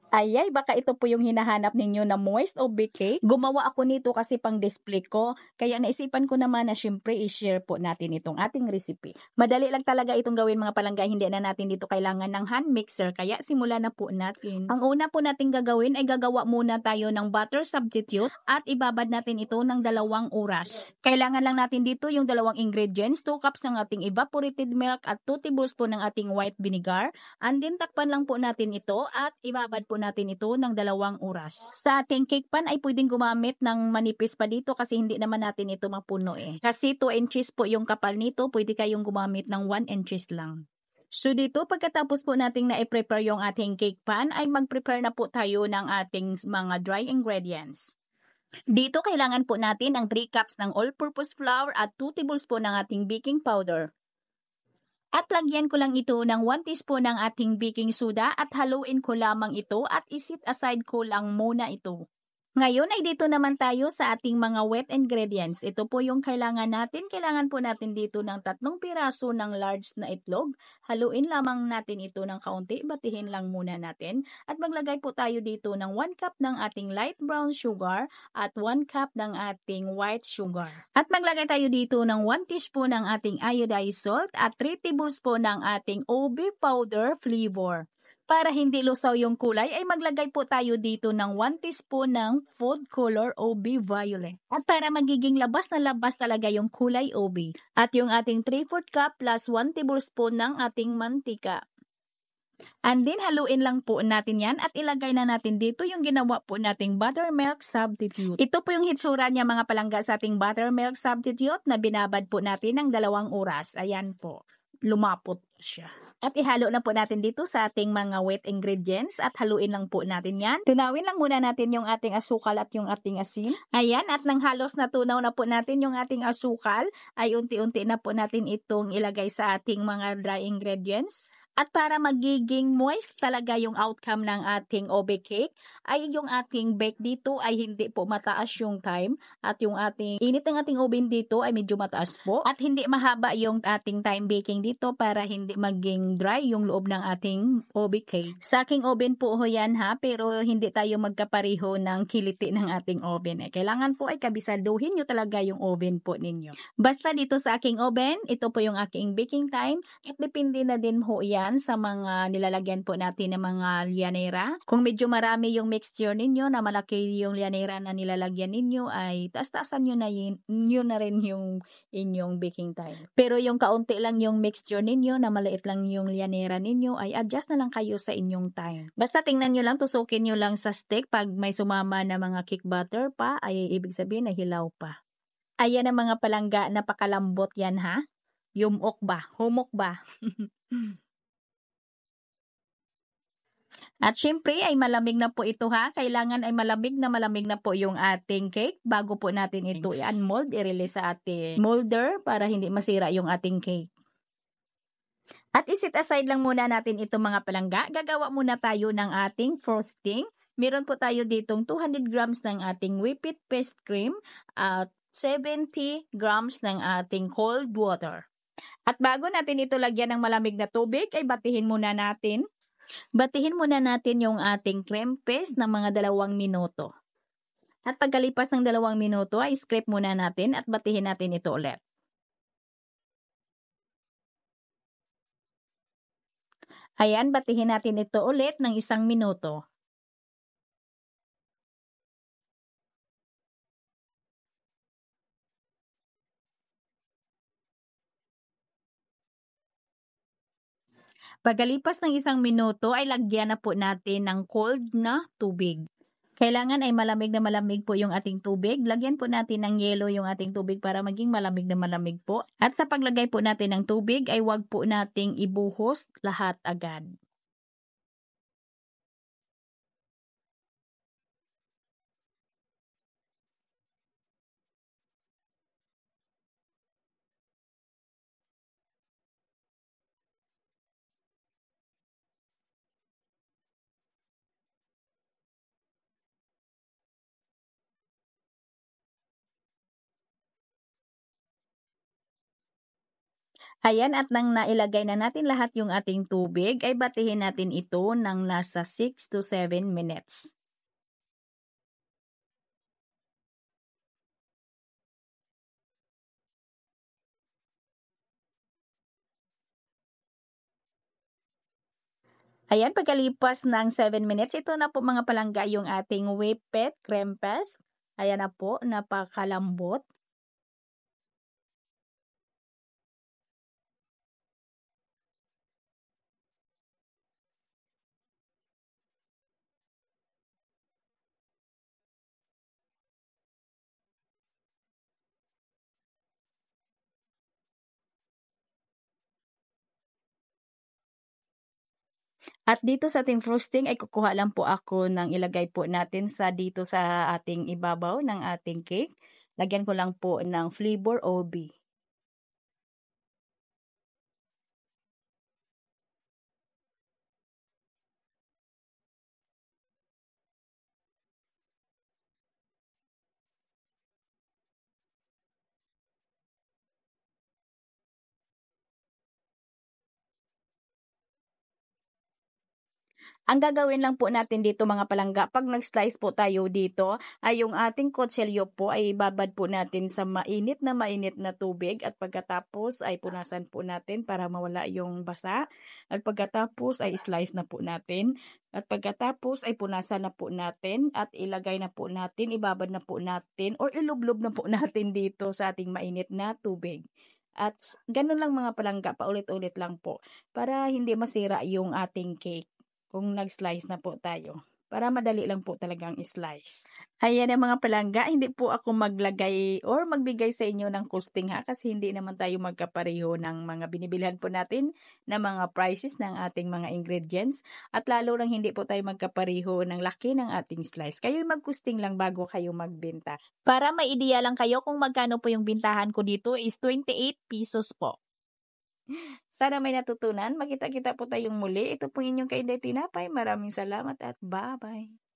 Ayay, baka ito po yung hinahanap ninyo na moist o bake cake. Gumawa ako nito kasi pang display ko. Kaya naisipan ko naman na syempre i-share po natin itong ating recipe. Madali lang talaga itong gawin mga palangga. Hindi na natin dito kailangan ng hand mixer. Kaya simulan na po natin. Ang una po natin gagawin ay gagawa muna tayo ng butter substitute at ibabad natin ito ng 2 oras. Kailangan lang natin dito yung 2 ingredients, 2 cups ng ating evaporated milk at 2 tablespoon ng ating white vinegar. And then takpan lang po natin ito at ibabad po natin ito ng 2 oras. Sa ating cake pan ay pwedeng gumamit ng manipis pa dito kasi hindi naman natin ito mapuno eh. Kasi 2 inches po yung kapal nito, pwede kayong gumamit ng 1 inches lang. So dito pagkatapos po nating na-prepare yung ating cake pan ay mag-prepare na po tayo ng ating mga dry ingredients. Dito kailangan po natin ng 3 cups ng all-purpose flour at 2 tablespoon ng ating baking powder. At lagyan ko lang ito ng 1 teaspoon ng ating baking soda at haluin ko lamang ito at isit aside ko lang muna ito. Ngayon ay dito naman tayo sa ating mga wet ingredients. Ito po yung kailangan natin. Kailangan po natin dito ng 3 piraso ng large na itlog. Haluin lamang natin ito ng kaunti. Batihin lang muna natin. At maglagay po tayo dito ng 1 cup ng ating light brown sugar at 1 cup ng ating white sugar. At maglagay tayo dito ng 1 teaspoon ng ating iodized salt at 3 tablespoon ng ating OB powder flavor. Para hindi lusaw yung kulay ay maglagay po tayo dito ng 1 teaspoon ng food color OB violet. At para magiging labas na labas talaga yung kulay OB. At yung ating 3/4 cup plus 1 tablespoon ng ating mantika. And then haluin lang po natin yan at ilagay na natin dito yung ginawa po nating buttermilk substitute. Ito po yung hitsura niya mga palangga sa ating buttermilk substitute na binabad po natin ng 2 oras. Ayan po, lumapot siya. At ihalo na po natin dito sa ating mga wet ingredients at haluin lang po natin yan. Tunawin lang muna natin yung ating asukal at yung ating asin. Ayan, at nang halos natunaw na po natin yung ating asukal, ay unti-unti na po natin itong ilagay sa ating mga dry ingredients. At para magiging moist talaga yung outcome ng ating ube cake, ay yung ating bake dito ay hindi po mataas yung time. At yung ating init ng ating oven dito ay medyo mataas po. At hindi mahaba yung ating time baking dito para hindi maging dry yung loob ng ating ube cake. Sa aking oven po yan ha, pero hindi tayo magkapareho ng kiliti ng ating oven. Kailangan po ay kabisaduhin nyo talaga yung oven po ninyo. Basta dito sa aking oven, ito po yung aking baking time. At depende na din po yan sa mga nilalagyan po natin ng mga lyanera. Kung medyo marami yung mixture ninyo na malaki yung lyanera na nilalagyan ninyo ay taas-taasan nyo na rin yung inyong baking time. Pero yung kaunti lang yung mixture ninyo na maliit lang yung lyanera ninyo ay adjust na lang kayo sa inyong time. Basta tingnan nyo lang, tusukin nyo lang sa stick pag may sumama na mga cake batter pa ay ibig sabihin na hilaw pa. Ayan ang mga palangga, napakalambot yan ha. Yumok ba? Humok ba? At syempre ay malamig na po ito ha. Kailangan ay malamig na po yung ating cake bago po natin ito i-unmold, i-release sa ating molder para hindi masira yung ating cake. At isit aside lang muna natin itong mga palangga. Gagawa muna tayo ng ating frosting. Meron po tayo ditong 200 grams ng ating whipped paste cream at 70 grams ng ating cold water. At bago natin ito lagyan ng malamig na tubig ay batihin muna natin yung ating cream paste ng mga 2 minuto. At pagkalipas ng 2 minuto ay scrape muna natin at batihin natin ito ulit. Ayan, batihin natin ito ulit ng 1 minuto. Pagkalipas ng 1 minuto ay lagyan na po natin ng cold na tubig. Kailangan ay malamig na malamig po yung ating tubig. Lagyan po natin ng yelo yung ating tubig para maging malamig na malamig po. At sa paglagay po natin ng tubig ay huwag po nating ibuhos lahat agad. Ayan, at nang nailagay na natin lahat yung ating tubig, ay batihin natin ito ng nasa 6 to 7 minutes. Ayan, pagkalipas ng 7 minutes, ito na po mga palangga yung ating whipped cream paste. Ayan na po, napakalambot. At dito sa ating frosting ay kukuha lang po ako ng ilagay po natin dito sa ating ibabaw ng ating cake. Lagyan ko lang po ng flavor OB. Ang gagawin lang po natin dito mga palangga, 'pag nag-slice po tayo dito, ay yung ating kutsilyo po ay ibabad po natin sa mainit na tubig at pagkatapos ay punasan po natin para mawala yung basa. At pagkatapos ay slice na po natin. At pagkatapos ay punasan na po natin at ilagay na po natin, ibabad na po natin or ilublob na po natin dito sa ating mainit na tubig. At ganun lang mga palangga, paulit-ulit lang po para hindi masira yung ating cake. Kung nag-slice na po tayo, para madali lang po talagang i-slice. Ayan ang mga palangga, hindi po ako maglagay or magbigay sa inyo ng costing ha, kasi hindi naman tayo magkapareho ng mga binibilhan po natin na mga prices ng ating mga ingredients at lalo lang hindi po tayo magkapareho ng laki ng ating slice. Kayo'y mag-costing lang bago kayo magbenta. Para may ideya lang kayo kung magkano po yung bintahan ko dito is 28 pesos po. Sana may natutunan. Magkita-kita po tayong muli. Ito po inyong Kainday Tinapay. Maraming salamat at bye-bye.